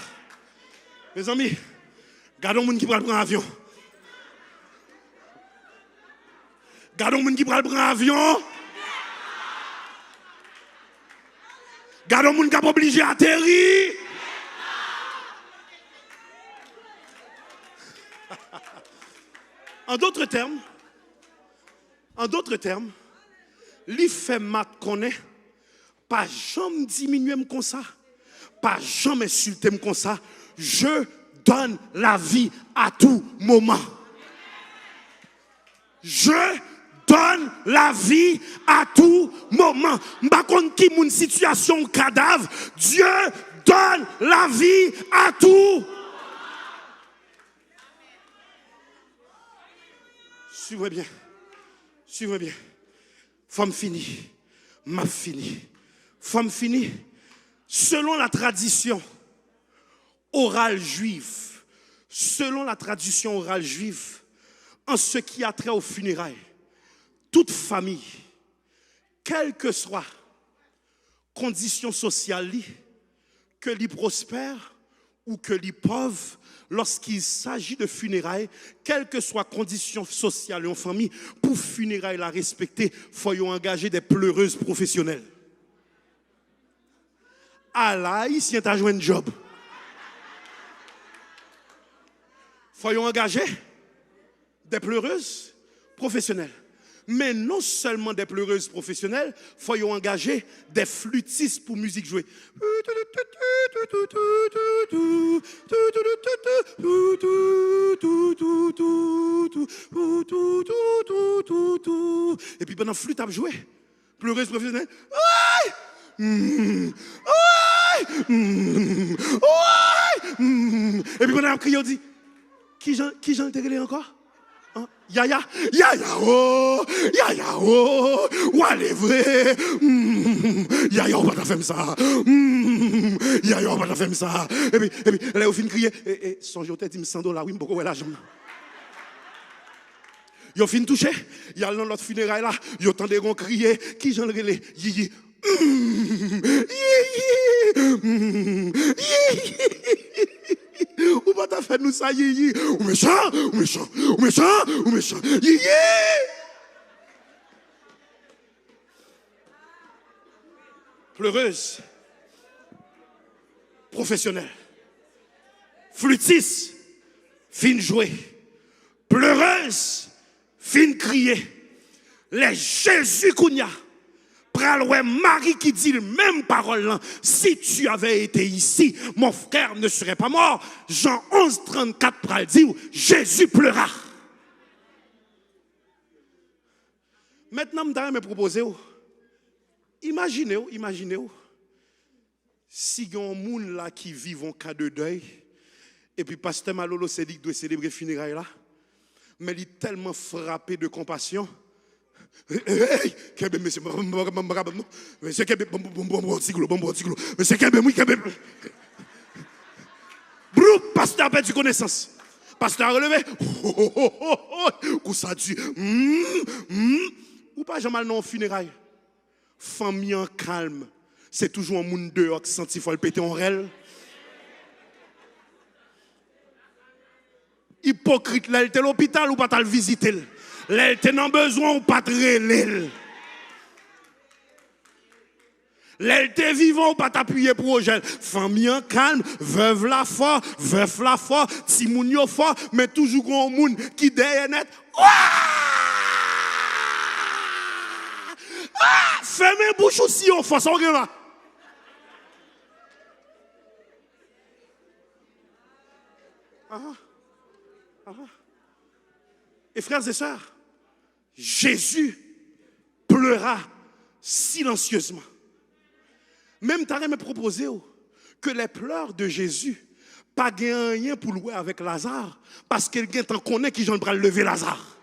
Mes amis, gardons les gens qui prennent l'avion. Gardons les gens qui prennent l'avion. Gardons les gens qui sont obligés d'atterrir. En d'autres termes, li fait mat connaît, pas jamais diminuer comme ça, pas jamais insulter comme ça. Je donne la vie à tout moment. Je donne la vie à tout moment. M'pa konn ki moun situation cadavre, Dieu donne la vie à tout. Suivez bien. Suivez bien. Femme finie. M'a fini. Femme finie. Selon la tradition orale juive, en ce qui a trait aux funérailles, toute famille, quelle que soit condition sociale, que l'y prospère ou que l'y pauvre, lorsqu'il s'agit de funérailles, quelle que soit condition sociale en famille, pour funérailles la respecter, il faut engager des pleureuses professionnelles. Ah là, ici, tu as joué un job. Il faut engager des pleureuses professionnelles. Mais non seulement des pleureuses professionnelles, il faut engager des flûtistes pour musique jouer. Et puis pendant flûte à jouer, pleureuse professionnelle. Et puis pendant la crié, on dit, qui j'en ai encore? Yaya, oh, ou allez vrai, yaya, on va pas faire ça, yaya, on va pas faire ça. Et puis, là, au fin de crier, son jour, dit, $100, oui, pourquoi la jambe? Yo fin touché, il y a l'autre funérailles là, yo tendez gon crier, qui j'en relé, yiji. Ou pas ta fait nous ça yiji, ou méchant, yiji. Pleureuse, professionnelle, flûtiste, fin jouer, pleureuse, fin crier, les Jésus Kounia. Praloué Marie qui dit le même parole là. Si tu avais été ici, mon frère ne serait pas mort. Jean 11, 34 pral dit Jésus pleura. Maintenant, je vais me proposer. Imaginez, si il y a un monde là qui vit un cas de deuil, et puis Pasteur Malolo s'est dit qu'il doit célébrer les funérailles là, mais il est tellement frappé de compassion. Hey, monsieur, monsieur, pasteur a perdu connaissance. Pasteur a relevé. Où ça dit? Ou pas jamais non funérailles. Famille en calme. C'est toujours un monde dehors qui senti faut le péter en réel. Hypocrite, là, il était à l'hôpital ou pas le visiter. Là, il était dans besoin ou pas de relais. Là, il était vivant ou pas t'appuyer pour au gel. Famille en calme, veuve la fort, veuf la fort, timoun yo fort, mais toujours un monde qui derrière net. Ouah! fermez bouche aussi, on force on là. Et frères et sœurs, Jésus pleura silencieusement. Même t'as me proposé que les pleurs de Jésus pas rien pour louer avec Lazare parce qu'il t'en connaît qui j'en bras lever Lazare.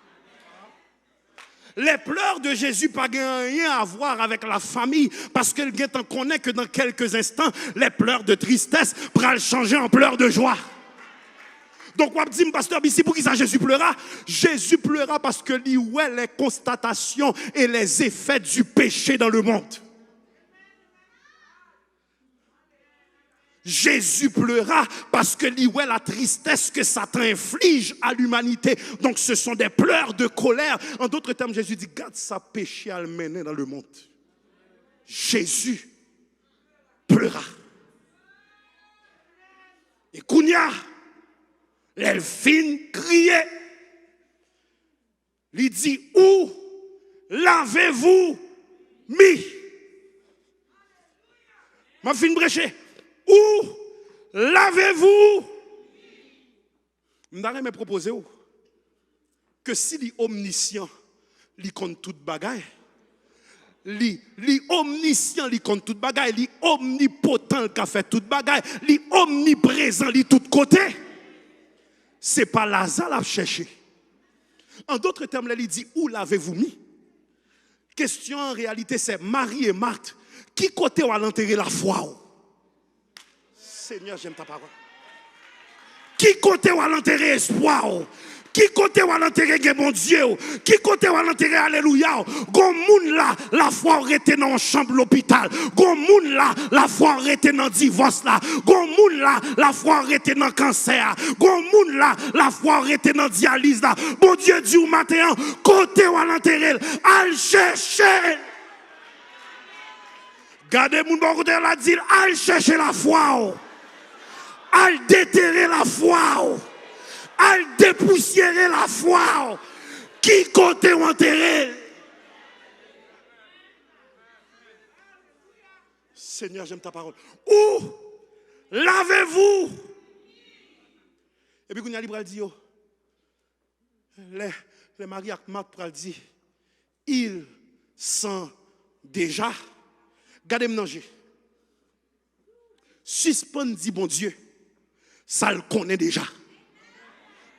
Les pleurs de Jésus pas rien à voir avec la famille parce qu'il t'en connaît que dans quelques instants les pleurs de tristesse pourront changer en pleurs de joie. Donc, on dit, pasteur Bissi, pour qui ça Jésus pleura? Jésus pleura parce que lui, ouais, les constatations et les effets du péché dans le monde. Jésus pleura parce que lui, ouais, la tristesse que Satan inflige à l'humanité. Donc, ce sont des pleurs de colère. En d'autres termes, Jésus dit, garde ça péché à le mener dans le monde. Jésus pleura. Et Kounia, l'elfine criait. Il dit, où l'avez-vous mis? Ma fille bréché. Où l'avez-vous? Je me proposer que si les omniscient, li compte toute bagaille, li omniscient, li compte toute bagaille, li omnipotent qui a fait toute bagaille, li omniprésent, li tout côté, c'est pas Lazare à chercher. En d'autres termes, il dit, où l'avez-vous mis? Question en réalité, c'est Marie et Marthe. Qui côté ou à l'enterrer la foi? Seigneur, j'aime ta parole. Qui côté ou à l'enterrer espoir? Qui côté ou à l'enterrer bon Dieu? Qui côté ou à l'enterrer alléluia? Gon moun là, la foi arrêtée dans une chambre l'hôpital. Gon moun là, la foi arrêtée dans divorce là. Gon moun là, la foi arrêtée dans cancer. Gon moun là, la foi arrêtée dans dialyse là. Bon Dieu dit au matin, côté ou à l'enterrer, al chercher. Gardez moun bon côté là dit, al chercher la foi. Al déterrer la foi. Al dépoussiérer la foi. Qui côté ou enterrer? Seigneur, j'aime ta parole. Où l'avez-vous? Et puis, quand il y a libre, dit, les maris ak mat pral dit, ils sont déjà. Gardez-moi manger. Suspend dit bon Dieu. Ça le connaît déjà.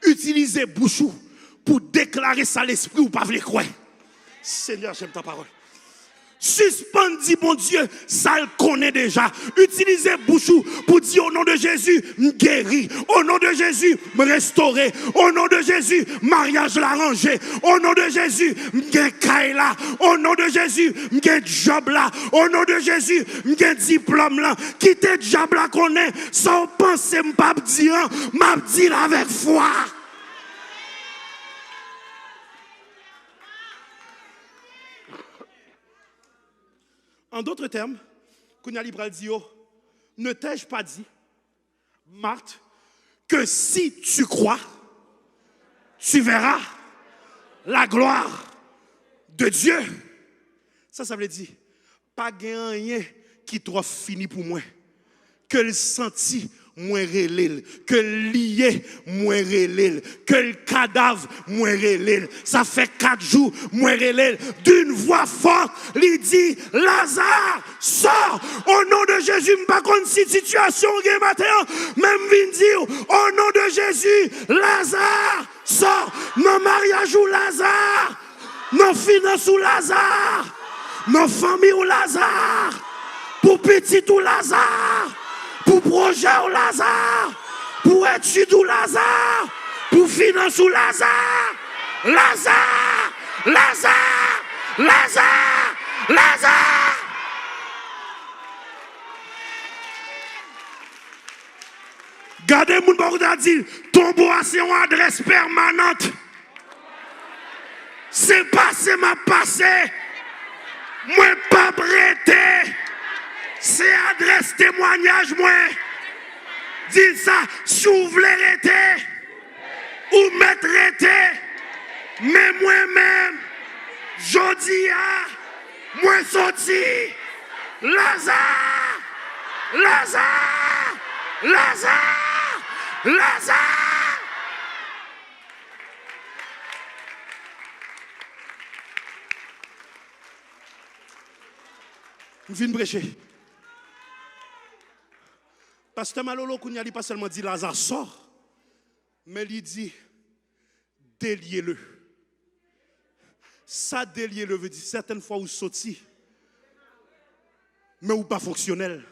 Utilisez bouchou pour déclarer ça l'esprit ou pas le croire. Seigneur, j'aime ta parole. Suspend dit bon Dieu, ça le connaît déjà. Utilisez bouchou pour dire au nom de Jésus, me guéri. Au nom de Jésus, me restaurer. Au nom de Jésus, mariage l'arranger. Au nom de Jésus, me caille là. Au nom de Jésus, me job là. Au nom de Jésus, me diplôme là. Quittez job là qu'on est sans penser m'pas dire, m'a dire avec foi. En d'autres termes, Kounia Libral dit, ne t'ai-je pas dit, Marthe, que si tu crois, tu verras la gloire de Dieu. Ça veut dire, pas rien qui trop fini pour moi, que le senti moins relève, que le lié moins relève, que le cadavre moins relève. Ça fait 4 jours moins relève. D'une voix forte, il dit, Lazare, sors. Au nom de Jésus, je ne sais pas si situation est matin, même vient dire, au nom de Jésus, Lazare, sors. Nos mariages ou Lazare, nos finances ou Lazare, nos familles ou Lazare, pour petit ou Lazare. Pour projet ou Lazare, pour étude ou Lazare, pour finance ou Lazare, Lazare, Lazare, Lazare, Lazare. Gardez mon bon dit, ton bois c'est une adresse permanente. C'est passé, m'a passé. Moi pas prêté. C'est adresse témoignage, moi. Dis ça, si vous voulez arrêter, ou mettre arrêter, mais moi-même, je dis, Moi sorti. Lazare. Lazare. Lazare. Lazare. Je viens prêcher. Pasteur Malolo Kounia n'a pas seulement dit Lazare sort, mais il dit déliez-le. Ça déliez-le veut dire certaines fois où sorti, mais ou pas fonctionnel.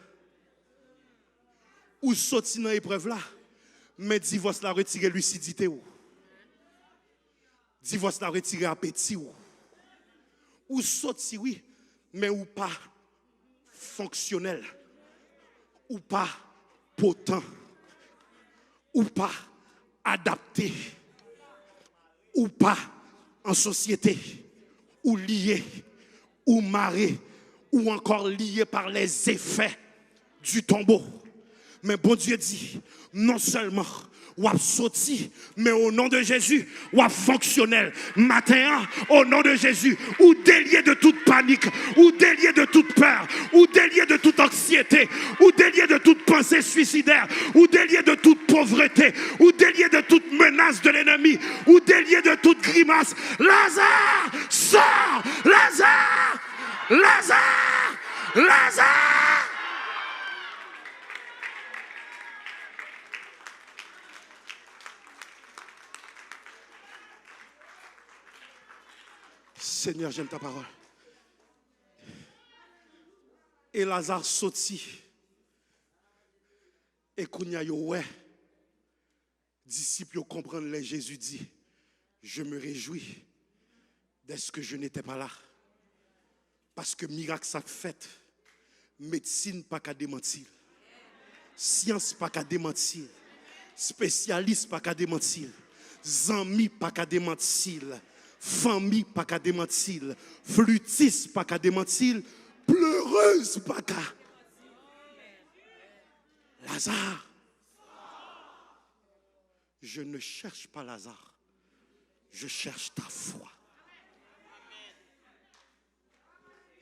Ou sorti dans l'épreuve là, mais divorce la retire lucidité ou. Divorce la retire appétit ou sorti oui, mais ou pas fonctionnel, ou pas potent, ou pas adapté, ou pas en société, ou lié, ou marré, ou encore lié par les effets du tombeau. Mais bon Dieu dit, non seulement ou sorti, mais au nom de Jésus, ou fonctionnel. Matin, au nom de Jésus, ou délié de toute panique, ou délié de toute peur, ou délié de toute anxiété, ou délié de toute pensée suicidaire, ou délié de toute pauvreté, ou délié de toute menace de l'ennemi, ou délié de toute grimace. Lazare, sors! Lazare! Lazare! Lazare! Seigneur, j'aime ta parole. Et Lazare sorti. Et Kounia yo ouais. Disciples comprennent les Jésus dit, je me réjouis dès ce que je n'étais pas là. Parce que miracle ça fait. Médecine pas qu'à démentir. Science pas qu'à démentir. Spécialiste pas qu'à démentir. Zami pas qu'à démentir. Famille pas qu'à démentir, flûtiste pas qu'à démentir, pleureuse pas qu'à. Lazare, je ne cherche pas Lazare, je cherche ta foi.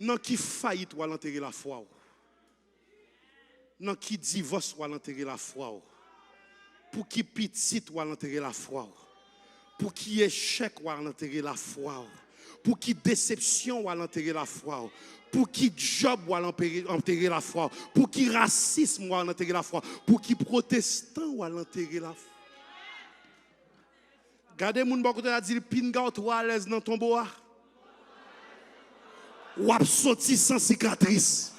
Non qui faillite ou à l'enterrer la foi. Non qui divorce ou à l'enterrer la foi. Pour qui petite ou à l'enterrer la foi. Pour qui échec ou à l'enterrer la foi. Pour qui déception ou à l'enterrer la foi. Pour qui job ou à l'enterrer la foi. Pour qui racisme ou à l'enterrer la foi. Pour qui protestant ou à l'enterrer la foi. Gardez moun beaucoup de dire pinga ou à l'aise dans ton bois. Ou a sorti sans cicatrice.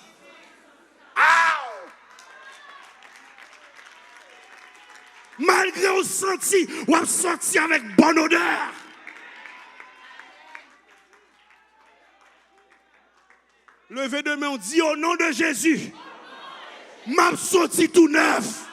Malgré au senti, ou a sorti avec bonne odeur. Levez de main, on dit au nom de Jésus. M'a sorti tout neuf.